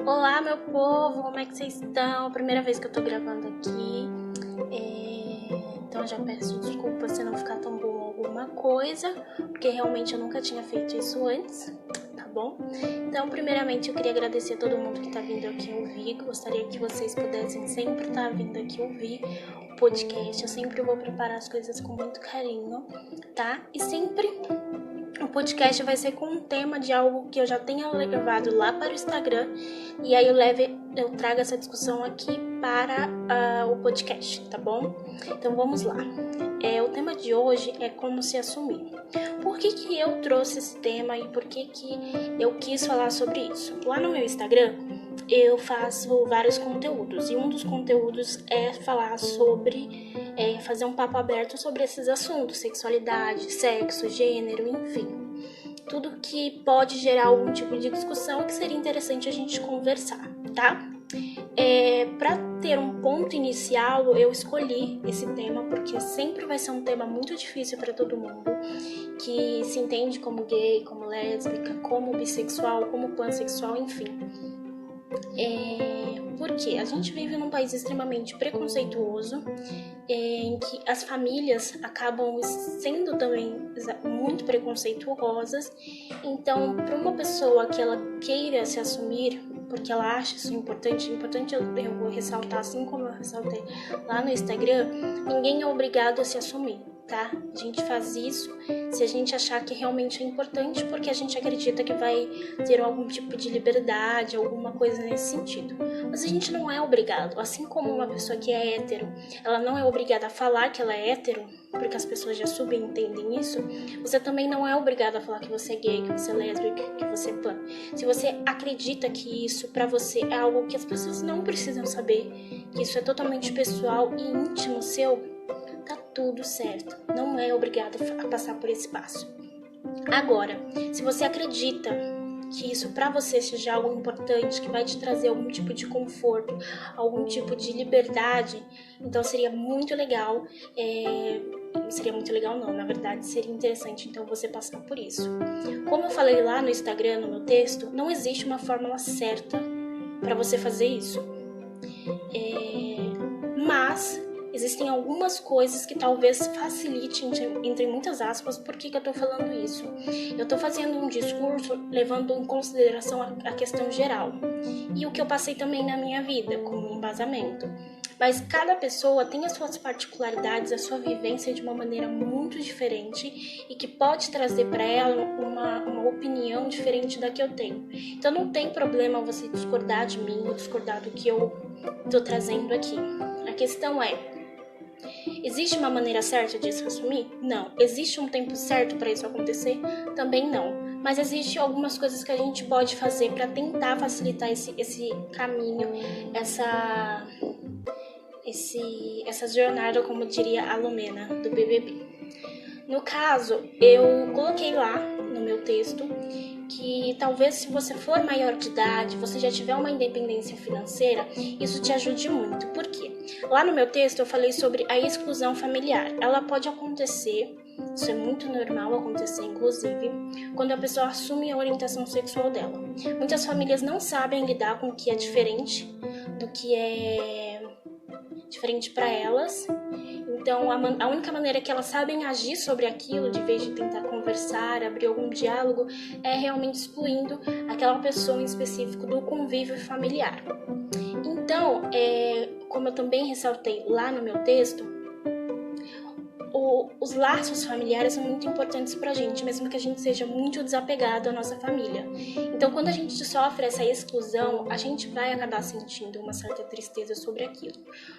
Olá, meu povo, como é que vocês estão? Primeira vez que eu tô gravando aqui, então já peço desculpa se não ficar tão bom alguma coisa, porque realmente eu nunca tinha feito isso antes, tá bom? Então, primeiramente, eu queria agradecer a todo mundo que tá vindo aqui ouvir. Gostaria que vocês pudessem sempre estar vindo aqui ouvir o podcast. Eu sempre vou preparar as coisas com muito carinho, tá? E sempre o podcast vai ser com um tema de algo que eu já tenha levado lá para o Instagram, e aí eu trago essa discussão aqui para o podcast, tá bom? Então vamos lá. O tema de hoje é como se assumir. Por que eu trouxe esse tema e por que eu quis falar sobre isso? Lá no meu Instagram eu faço vários conteúdos, e um dos conteúdos é falar sobre, fazer um papo aberto sobre esses assuntos: sexualidade, sexo, gênero, enfim. Tudo que pode gerar algum tipo de discussão que seria interessante a gente conversar, tá? Para ter um ponto inicial, eu escolhi esse tema porque sempre vai ser um tema muito difícil para todo mundo que se entende como gay, como lésbica, como bissexual, como pansexual, enfim. Porque a gente vive num país extremamente preconceituoso, em que as famílias acabam sendo também muito preconceituosas. Então, para uma pessoa que ela queira se assumir, porque ela acha isso importante eu vou ressaltar, assim como eu ressaltei lá no Instagram, ninguém é obrigado a se assumir, tá? A gente faz isso se a gente achar que realmente é importante, porque a gente acredita que vai ter algum tipo de liberdade, alguma coisa nesse sentido. Mas a gente não é obrigado, assim como uma pessoa que é hétero, ela não é obrigada a falar que ela é hétero, porque as pessoas já subentendem isso. Você também não é obrigado a falar que você é gay, que você é lésbica, que você é pan. Se você acredita que isso pra você é algo que as pessoas não precisam saber, que isso é totalmente pessoal e íntimo seu, tá tudo certo. Não é obrigado a passar por esse passo. Agora, se você acredita que isso pra você seja algo importante, que vai te trazer algum tipo de conforto, algum tipo de liberdade, então seria muito legal, não, na verdade seria interessante então você passar por isso. Como eu falei lá no Instagram, no meu texto, não existe uma fórmula certa para você fazer isso, mas existem algumas coisas que talvez facilite, entre muitas aspas. Por que eu tô falando isso? Eu tô fazendo um discurso levando em consideração a questão geral e o que eu passei também na minha vida como embasamento. Mas cada pessoa tem as suas particularidades, a sua vivência de uma maneira muito diferente e que pode trazer para ela uma opinião diferente da que eu tenho. Então não tem problema você discordar de mim ou discordar do que eu tô trazendo aqui. A questão é: existe uma maneira certa de se assumir? Não. Existe um tempo certo para isso acontecer? Também não. Mas existe algumas coisas que a gente pode fazer para tentar facilitar esse caminho, essa jornada, como diria a Lumena, do BBB. No caso, eu coloquei lá no meu texto que talvez, se você for maior de idade, você já tiver uma independência financeira, isso te ajude muito. Por quê? Lá no meu texto eu falei sobre a exclusão familiar. Ela pode acontecer, isso é muito normal acontecer, inclusive, quando a pessoa assume a orientação sexual dela. Muitas famílias não sabem lidar com o que é diferente do que é diferente para elas. Então, a única maneira que elas sabem agir sobre aquilo, de vez de tentar conversar, abrir algum diálogo, é realmente excluindo aquela pessoa em específico do convívio familiar. Então, como eu também ressaltei lá no meu texto, os laços familiares são muito importantes pra gente, mesmo que a gente seja muito desapegado à nossa família. Então, quando a gente sofre essa exclusão, a gente vai acabar sentindo uma certa tristeza sobre aquilo.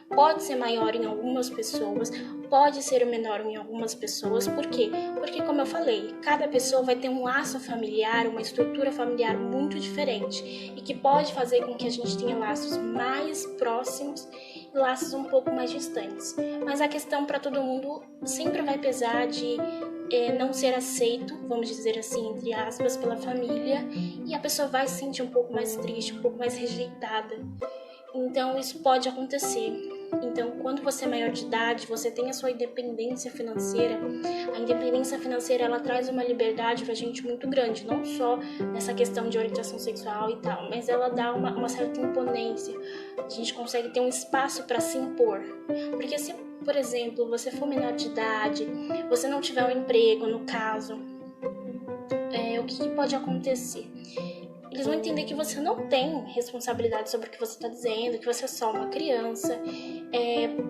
Pode ser maior em algumas pessoas, pode ser menor em algumas pessoas. Por quê? Porque, como eu falei, cada pessoa vai ter um laço familiar, uma estrutura familiar muito diferente, e que pode fazer com que a gente tenha laços mais próximos e laços um pouco mais distantes. Mas a questão para todo mundo sempre vai pesar de não ser aceito, vamos dizer assim, entre aspas, pela família, e a pessoa vai se sentir um pouco mais triste, um pouco mais rejeitada. Então isso pode acontecer. Então, quando você é maior de idade, você tem a sua independência financeira. A independência financeira, ela traz uma liberdade pra gente muito grande, não só nessa questão de orientação sexual e tal, mas ela dá uma certa imponência. A gente consegue ter um espaço para se impor. Porque se, por exemplo, você for menor de idade, você não tiver um emprego, no caso, o que pode acontecer? Eles vão entender que você não tem responsabilidade sobre o que você está dizendo, que você é só uma criança.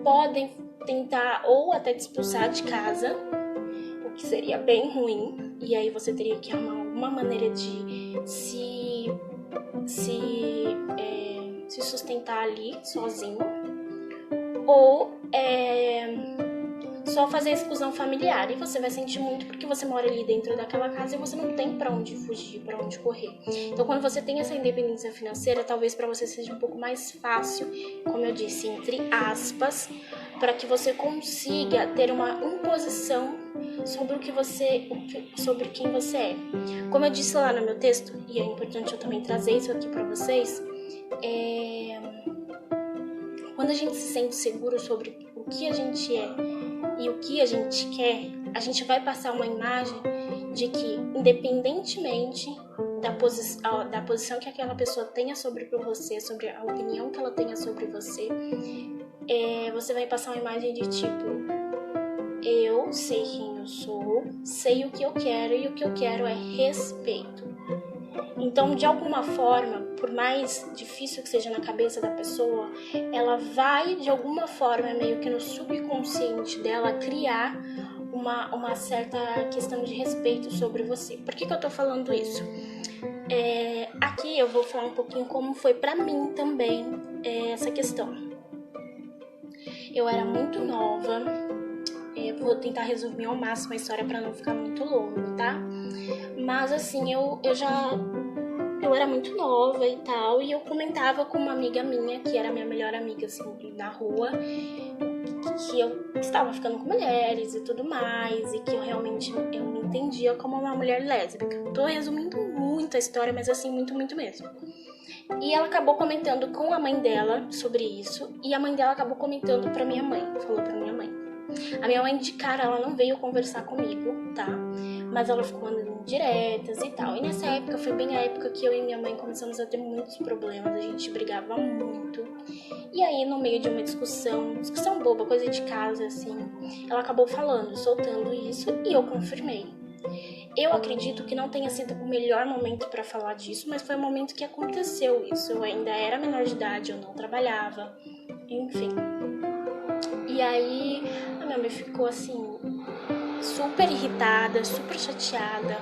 Podem tentar ou até te expulsar de casa, o que seria bem ruim. E aí você teria que arrumar alguma maneira de se sustentar ali sozinho. Ou só fazer a exclusão familiar, e você vai sentir muito porque você mora ali dentro daquela casa e você não tem pra onde fugir, pra onde correr. Então, quando você tem essa independência financeira, talvez pra você seja um pouco mais fácil, como eu disse, entre aspas, para que você consiga ter uma imposição sobre quem você é. Como eu disse lá no meu texto, e é importante eu também trazer isso aqui pra vocês, quando a gente se sente seguro sobre o que a gente é e o que a gente quer, a gente vai passar uma imagem de que, independentemente da posição que aquela pessoa tenha sobre você, sobre a opinião que ela tenha sobre você, você vai passar uma imagem de tipo, eu sei quem eu sou, sei o que eu quero e o que eu quero é respeito. Então, de alguma forma, por mais difícil que seja na cabeça da pessoa, ela vai, de alguma forma, meio que no subconsciente dela, criar uma certa questão de respeito sobre você. Por que eu tô falando isso? Aqui eu vou falar um pouquinho como foi pra mim também essa questão. Eu era muito nova, vou tentar resumir ao máximo a história pra não ficar muito longo, tá? Mas assim, eu era muito nova e tal, e eu comentava com uma amiga minha, que era minha melhor amiga, assim, na rua, que eu estava ficando com mulheres e tudo mais, e que eu me entendia como uma mulher lésbica. Tô resumindo muito a história, mas assim, muito, muito mesmo. E ela acabou comentando com a mãe dela sobre isso, e a mãe dela acabou comentando pra minha mãe, falou pra minha mãe. A minha mãe, de cara, ela não veio conversar comigo, tá? Mas ela ficou mandando diretas e tal. E nessa época, foi bem a época que eu e minha mãe começamos a ter muitos problemas. A gente brigava muito. E aí, no meio de uma discussão boba, coisa de casa, assim, ela acabou falando, soltando isso, e eu confirmei. Eu acredito que não tenha sido o melhor momento pra falar disso, mas foi o momento que aconteceu isso. Eu ainda era menor de idade, eu não trabalhava, enfim. E aí, a minha mãe ficou assim, super irritada, super chateada.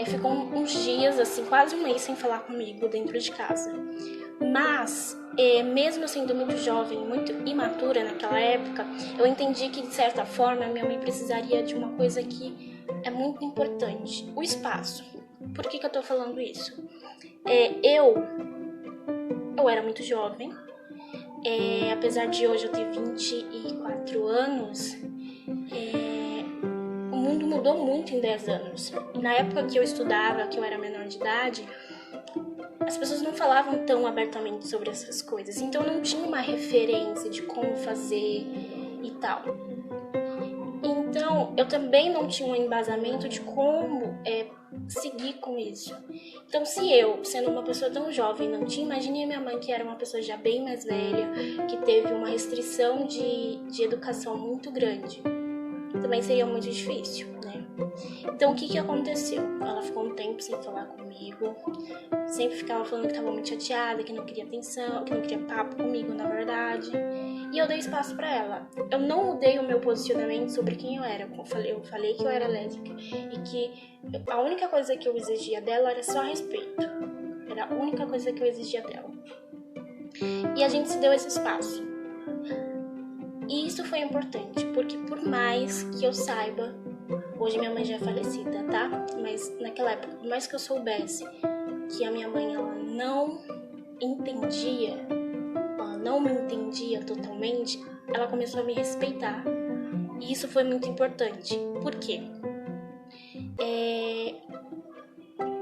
Ficou uns dias, assim, quase um mês sem falar comigo dentro de casa. Mas, mesmo eu sendo muito jovem, muito imatura naquela época, eu entendi que, de certa forma, a minha mãe precisaria de uma coisa que é muito importante: o espaço. Por que eu tô falando isso? Eu era muito jovem. Apesar de hoje eu ter 24 anos, o mundo mudou muito em 10 anos. E na época que eu estudava, que eu era menor de idade, as pessoas não falavam tão abertamente sobre essas coisas. Então eu não tinha uma referência de como fazer e tal. Então eu também não tinha um embasamento de como seguir com isso. Então, se eu, sendo uma pessoa tão jovem, não tinha, imagine a minha mãe, que era uma pessoa já bem mais velha, que teve uma restrição de educação muito grande, também seria muito difícil, né? Então, o que aconteceu? Ela ficou um tempo sem falar comigo, sempre ficava falando que estava muito chateada, que não queria atenção, que não queria papo comigo, na verdade. E eu dei espaço pra ela. Eu não mudei o meu posicionamento sobre quem eu era. Eu falei que eu era lésbica e que a única coisa que eu exigia dela era só respeito. Era a única coisa que eu exigia dela. E a gente se deu esse espaço. E isso foi importante, porque por mais que eu saiba, hoje minha mãe já é falecida, tá? Mas naquela época, por mais que eu soubesse que a minha mãe, ela não me entendia totalmente, ela começou a me respeitar. E isso foi muito importante. Por quê?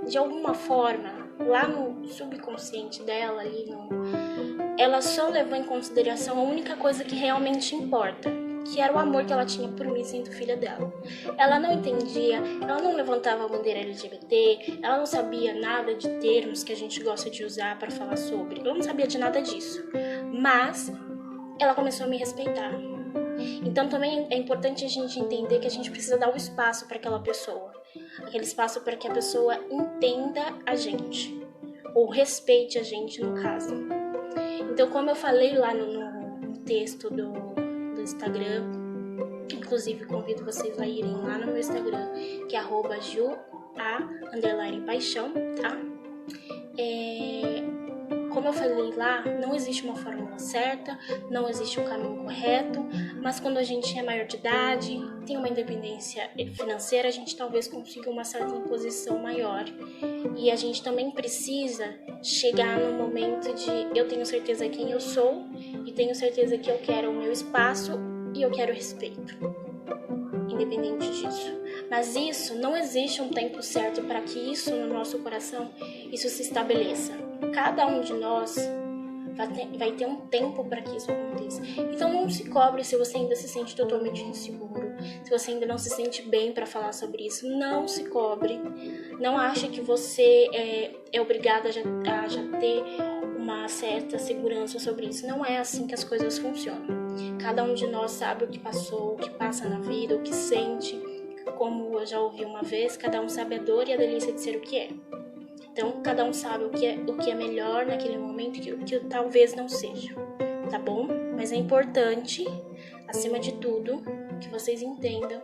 De alguma forma, lá no subconsciente dela, ali ela só levou em consideração a única coisa que realmente importa, que era o amor que ela tinha por mim sendo filha dela. Ela não entendia, ela não levantava a bandeira LGBT, ela não sabia nada de termos que a gente gosta de usar para falar sobre, ela não sabia de nada disso, mas ela começou a me respeitar. Então também é importante a gente entender que a gente precisa dar um espaço para aquela pessoa, aquele espaço para que a pessoa entenda a gente, ou respeite a gente no caso. Então, como eu falei lá no texto do Instagram, inclusive convido vocês a irem lá no meu Instagram, que é @JuA_paixão, tá? Como eu falei lá, não existe uma fórmula certa, não existe um caminho correto, mas quando a gente é maior de idade, tem uma independência financeira, a gente talvez consiga uma certa imposição maior. E a gente também precisa chegar no momento de eu tenho certeza quem eu sou e tenho certeza que eu quero o meu espaço e eu quero respeito, independente disso. Mas isso, não existe um tempo certo para que isso no nosso coração, isso se estabeleça. Cada um de nós vai ter um tempo para que isso aconteça. Então não se cobre se você ainda se sente totalmente inseguro, se você ainda não se sente bem para falar sobre isso. Não se cobre. Não ache que você é obrigada a já ter uma certa segurança sobre isso. Não é assim que as coisas funcionam. Cada um de nós sabe o que passou, o que passa na vida, o que sente. Como eu já ouvi uma vez, cada um sabe a dor e a delícia de ser o que é. Então, cada um sabe o que é melhor naquele momento e o que talvez não seja, tá bom? Mas é importante, acima de tudo, que vocês entendam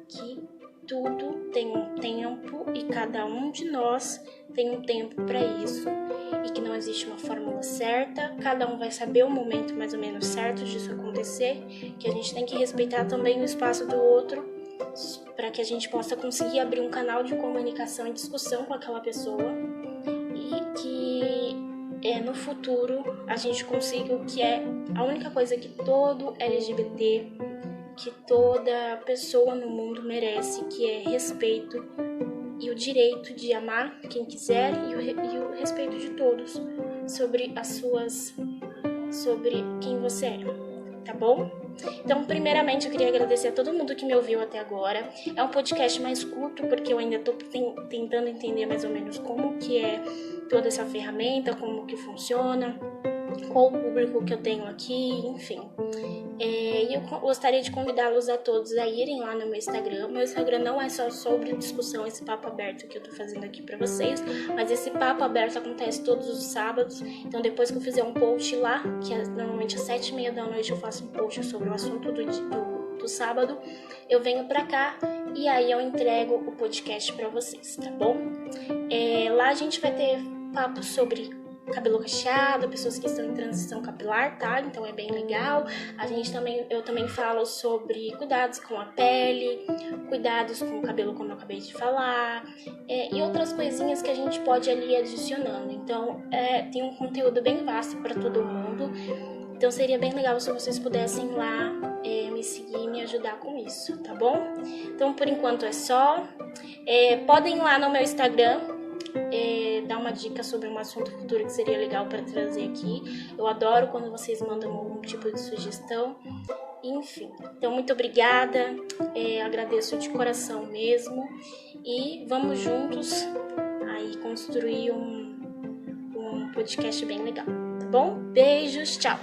que tudo tem um tempo e cada um de nós tem um tempo para isso e que não existe uma fórmula certa, cada um vai saber o momento mais ou menos certo disso acontecer, que a gente tem que respeitar também o espaço do outro para que a gente possa conseguir abrir um canal de comunicação e discussão com aquela pessoa e que no futuro a gente consiga o que é a única coisa que todo LGBT, que toda pessoa no mundo merece, que é respeito e o direito de amar quem quiser e o respeito de todos sobre quem você é, tá bom? Então, primeiramente, eu queria agradecer a todo mundo que me ouviu até agora. É um podcast mais curto, porque eu ainda estou tentando entender mais ou menos como que é toda essa ferramenta, como que funciona, qual o público que eu tenho aqui, enfim. E eu gostaria de convidá-los a todos a irem lá no meu Instagram. Meu Instagram não é só sobre discussão, esse papo aberto que eu tô fazendo aqui pra vocês, mas esse papo aberto acontece todos os sábados. Então, depois que eu fizer um post lá, que normalmente às 7h30 da noite eu faço um post sobre o assunto do sábado, eu venho pra cá e aí eu entrego o podcast pra vocês, tá bom? Lá a gente vai ter papo sobre cabelo cacheado, pessoas que estão em transição capilar, tá? Então é bem legal. Eu também falo sobre cuidados com a pele, cuidados com o cabelo, como eu acabei de falar, e outras coisinhas que a gente pode ali adicionando. Então tem um conteúdo bem vasto para todo mundo. Então seria bem legal se vocês pudessem lá me seguir e me ajudar com isso, tá bom? Então por enquanto é só. Podem ir lá no meu Instagram, dar uma dica sobre um assunto futuro que seria legal para trazer aqui. Eu adoro quando vocês mandam algum tipo de sugestão. Enfim, então muito obrigada, agradeço de coração mesmo e vamos juntos aí construir um podcast bem legal, tá bom? Beijos, tchau!